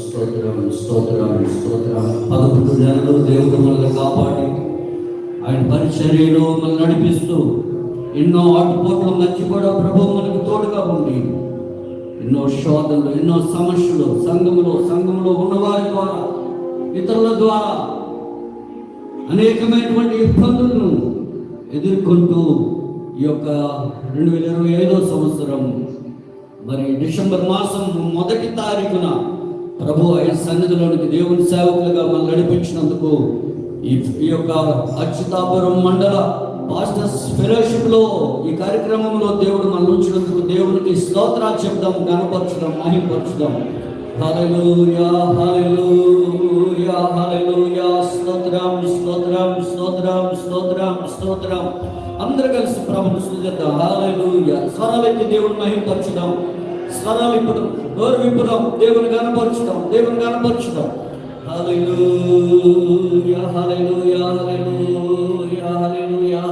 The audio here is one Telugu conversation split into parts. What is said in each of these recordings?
స్తోత్రం స్తోత్రం స్తోత్రం. 11 నెలలు దేవుడు మనల్ని కాపాడి ఆయన పరిచర్యలో మనల్ని నడిపిస్తూ ఎన్నో ఆటుపోట్ల మధ్య కూడా ప్రభు మనకు తోడుగా ఉండి ఎన్నో శోధనలు, ఎన్నో సమస్యలు సంఘంలో ఉన్నవారి ద్వారా, ఇతరుల ద్వారా అనేకమైనటువంటి ఇబ్బందులను ఎదుర్కొంటూ ఈ యొక్క 2025 సంవత్సరం మరి డిసెంబర్ మాసం 1వ తారీఖున ప్రభు ఆయన సన్నిధిలోనికి దేవుని సేవకులుగా మనం నడిపించినందుకు ఈ యొక్క అచ్యుతాపురం మండల పాస్టర్స్ ఫెలోషిప్లో ఈ కార్యక్రమంలో దేవుడు మనం ఉంచినందుకు దేవునికి స్తోత్రాలు చెప్దాం, గణపరచుదాం, మహిమపరచుదాం. హల్లెలూయా హల్లెలూయా హల్లెలూయా. స్తోత్రం స్తోత్రం స్తోత్రం స్తోత్రం స్తోత్రం. అందరూ కలిసి ప్రభువును స్తుతిద్దాం. హల్లెలూయా. స్వరాలెత్తి దేవుని మహిమపరచుదాం. స్వరాలు ఇప్పుడు నోరు విప్పుదాం, దేవుని గణపరచుదాం, దేవుని గణపరచుదాం. హల్లెలూయా హల్లెలూయా హల్లెలూయా హల్లెలూయా.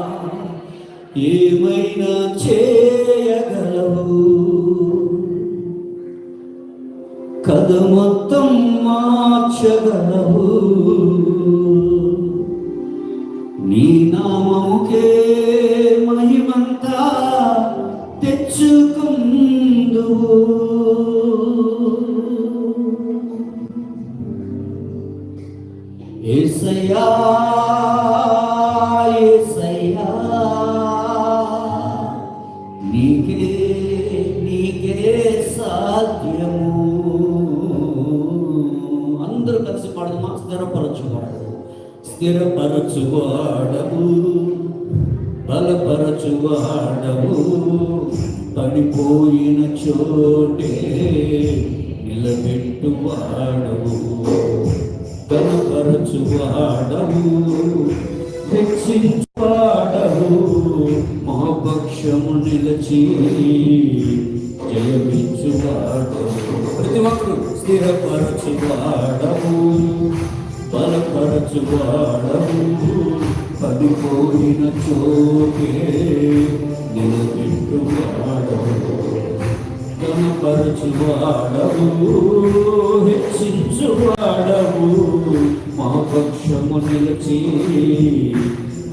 ఏమైనా చేయగలవు, కథ మొత్తం మార్చగలవు, నీ నామముకే మహిమంతా తెచ్చుకుందువు. యేసయ్యా యేసయ్యా, నీకే సాధ్యము. అందరూ కలిసి పాడదామా? స్థిరపరచువాడవు, బలపరచువాడవు, పడిపోయిన చోటే నిలబెట్టువాడవు, కనపరచువాడవు, హెచ్చించువాడవు, మహాపక్షము నిలచి జయమించువాడవు. ప్రతి ఒక్కరు స్థిరపరచువాడవు, బలపరచువాడవు, పడిపోయిన చోటే నిలబెట్టువాడవు, గణపరచువాడవు, హెచ్చించువాడవు, మా పక్షము నిలిచి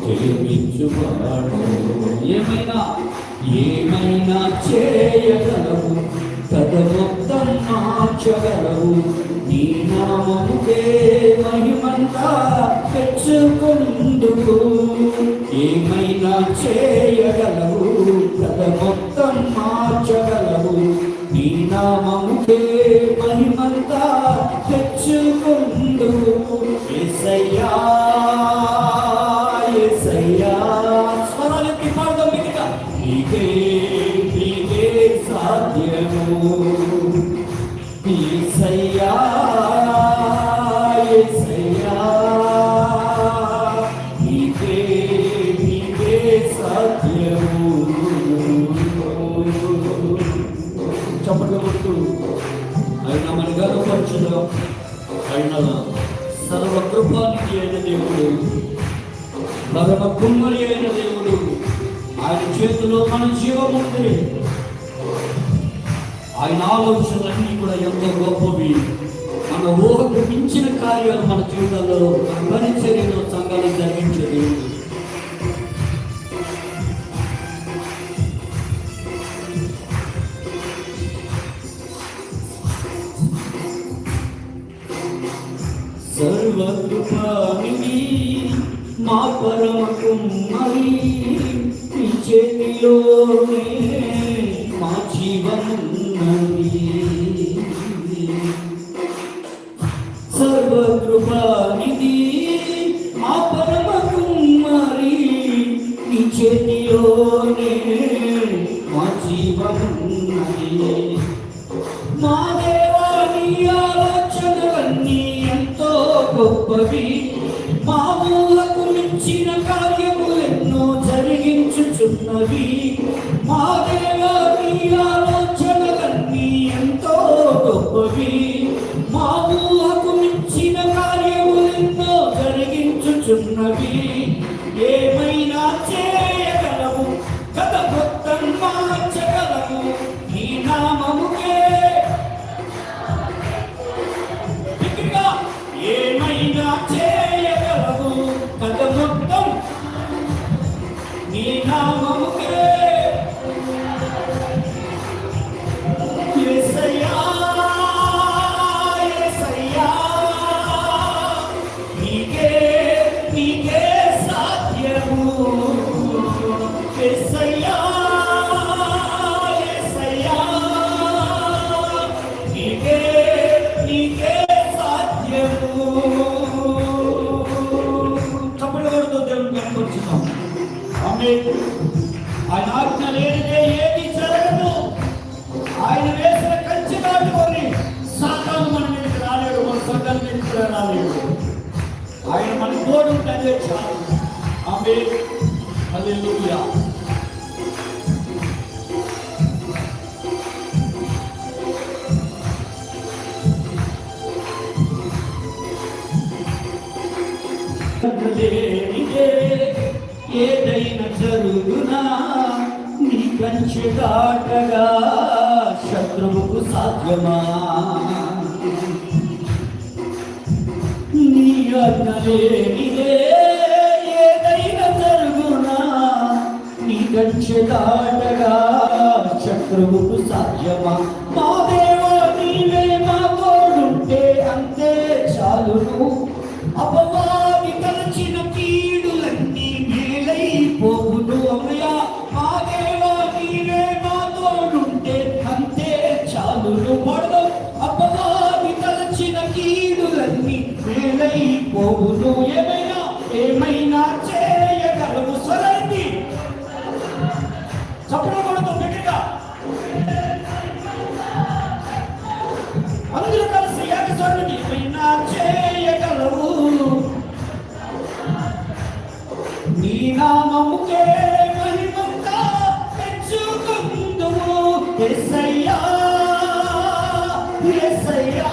జయమించువాడవు. ఏమైనా చేయగలవు, కథ మొత్తం మార్చగలవు, నీ నామముకే మహిమంతా తెచ్చుకుందువు. ఏమైనా చేయగలవు, కథ మొత్తం మార్చగలవు, నీ నామముకే మహిమంతా తెచ్చుకుందువు. యేసయ్యా యేసయ్యా. స్వరాలెత్తి పాడదాం మిగతా. నీకే సాధ్యము. యేసయ్యా యేసయ్యా, నీకే సాధ్యము. చప్పట్లు కొడుతూ ఆయన మన గర్వపరచుదాం. ఆయన సర్వకృపానికి అయిన దేవుడు, పరమ కుమ్మరి అయిన దేవుడు. ఆయన చేతిలో మన జీవం ఉంది. ఆయన ఆలోచనలన్నీ కూడా ఎంతో గొప్పవి. మన ఊహకు మించిన కార్యాలు మన జీవితంలో, మన పరిచర్యలో, సంఘాలు జరిగించేది. సర్వకృపానిధి మా పరమ కుమ్మరి, నీ చేతిలోనే మా జీవమున్నది. సర్వకృపానిధి మా పరమ కుమ్మరి, నీ చేతిలోనే మా జీవమున్నది. మా దేవా, నీ ఆలోచనలన్నీ ఎంతో గొప్పవి, మా ఊహకు మించిన కార్యములెన్నో జరిగించుచున్నవి. మా దేవా, నీ ఆలోచనలన్నీ ఎంతో గొప్పవి, మా ఊహకు మించిన కార్యములెన్నో జరిగించుచున్నవి. ఏమైనా చేయగలవు, కథ మొత్తం మార్చగలవు, నీ నామముకే నామముకే యేసయ్యా యేసయ్యా నీకే నీకే సాధ్యము యేసయ్యా యేసయ్యా నీకే నీకే సాధ్యము. చప్పట్లతో దేవుని కనపరుచుతాం. ఆమేన్. ఆయన ఆజ్ఞ లేనిదే ఏది జరగదు. ఆయన వేసిన కంచె దాటుకొని సాతాను మన మీదకి రాలేడు, మన సంఘం మీదకి రాలేడు. ఆయన మన తోడు ఉంటే అదే చాలు. ఆమేన్. హల్లెలూయా. ఏదైనా జరుగునా నీ కంచె దాటగా శత్రువుకు సాధ్యమా? నీ ఆజ్ఞ లేనిదే ఏదైనా జరుగునా నీ కంచె దాటగా శత్రువుకు సాధ్యమా? మా దేవా నీవే మా తోడుంటే అంతే చాలును. అపవాది తలచిన కీడులన్నీ మేలైపోవును. అమ్మయ్యా మా దేవా నీవే మా తోడుంటే అంతే చాలును. పడదు అపవాది తలచిన కీడులన్నీ మేలైపోవును. ఏమైనా ఏమైనా చేయగలవు. సరైంది చెప్పకూడదు గట్టిగా అందరూ కలిసి ఏకస్వరంగా ఏమైనా చేయగలవు. నీ నామముకే మహిమంతా తెచ్చుకుందుము. యేసయ్యా యేసయ్యా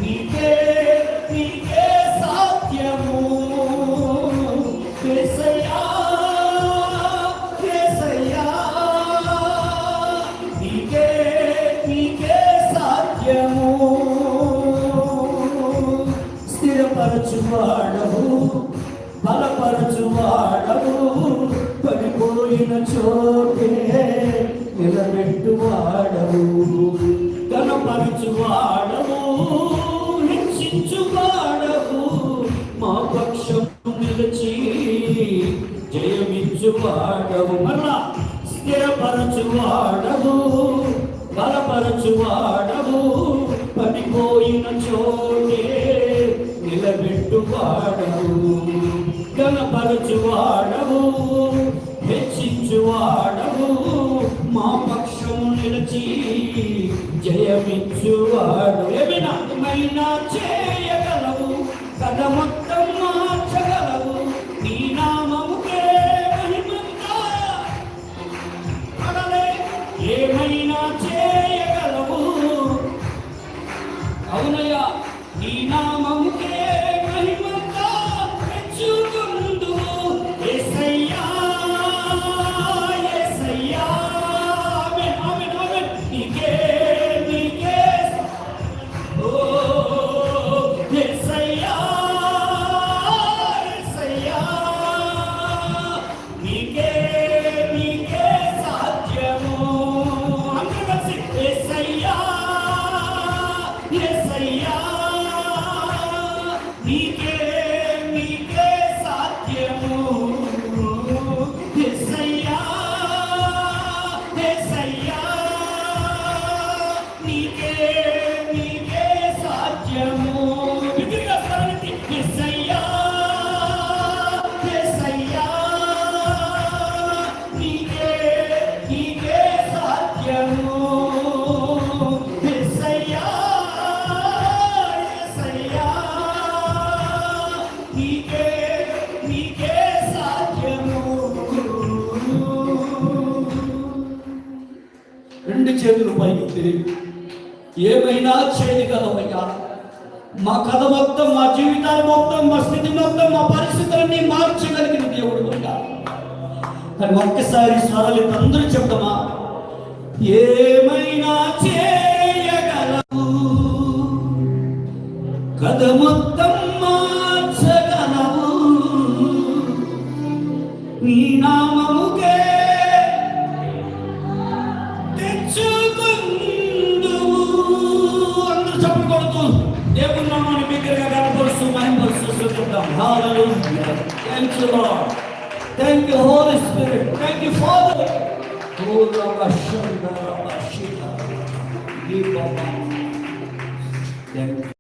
నీకే నీకే సాధ్యము. యేసయ్యా యేసయ్యా నీకే నీకే సాధ్యము. స్థిరపరచువాడవు బలపరచువాడవు పడిపోయిన చోటే నిలబెట్టువాడవు. కనపరచువాడవు హెచ్చించువాడవు మా పక్షము నిలిచి జయమిచ్చువాడవు. మరలా స్థిరపరచువాడవు బలపరచువాడవు పడిపోయిన చోటే నిలబెట్టువాడవు. గణపరచువాడవు హెచ్చించువాడవు మా పక్షము నిలిచి జయమిచ్చువాడు. ఏమైనా చేయగలవు. కథ మొత్తం మార్చగలవు. నీ నామముకే మహిమంతా అడలే. ఏమైనా చేయగలవు. అవునయ్యా నీ నామముకే మహిమంతా తెచ్చుకుందుము. యేసయ్యా యేసయ్యా ఆమేన్ ఆమేన్ ఆమేన్. నీకే నీకే ఓ యేసయ్యా యేసయ్యా నీకే నీకే సాధ్యము. అందరూ కలిసి యేసయ్యా యేసయ్యా నీకే నీకే సాధ్యము. యేసయ్యా యేసయ్యా నీకే నీకే సాధ్యము. విధిగా స్మరణి యేసయ్యా యేసయ్యా నీకే నీకే సాధ్యము. యేసయ్యా యేసయ్యా నీకే నీకే సాధ్యము. రెండు చేతులు పైకి తిరిగి ఏమైనా చేయగలవయ్యా. మా కథ మొత్తం మా జీవితాలు మొత్తం మా స్థితి మొత్తం మా పరిస్థితులన్నీ మార్చగలిగిన దేవుడు అయ్యా. కానీ ఒక్కసారి స్వరాలు అందరూ చెప్తామా? ఏమైనా చేయగలవు. కథ మొత్తం మార్చగలవు. నీ నామముకే తెచ్చుకుందువు. అందరూ చెప్పకూడదు. దేవుని నామాన్ని బిగ్గరగా కనపరుస్తూ మహిమపరుస్తూ స్తుతిద్దాం. Hallelujah. Thank you lord. Thank you holy spirit. Thank you father. ఓ రబషంద రబషిత. నీ బాబా. Thank you.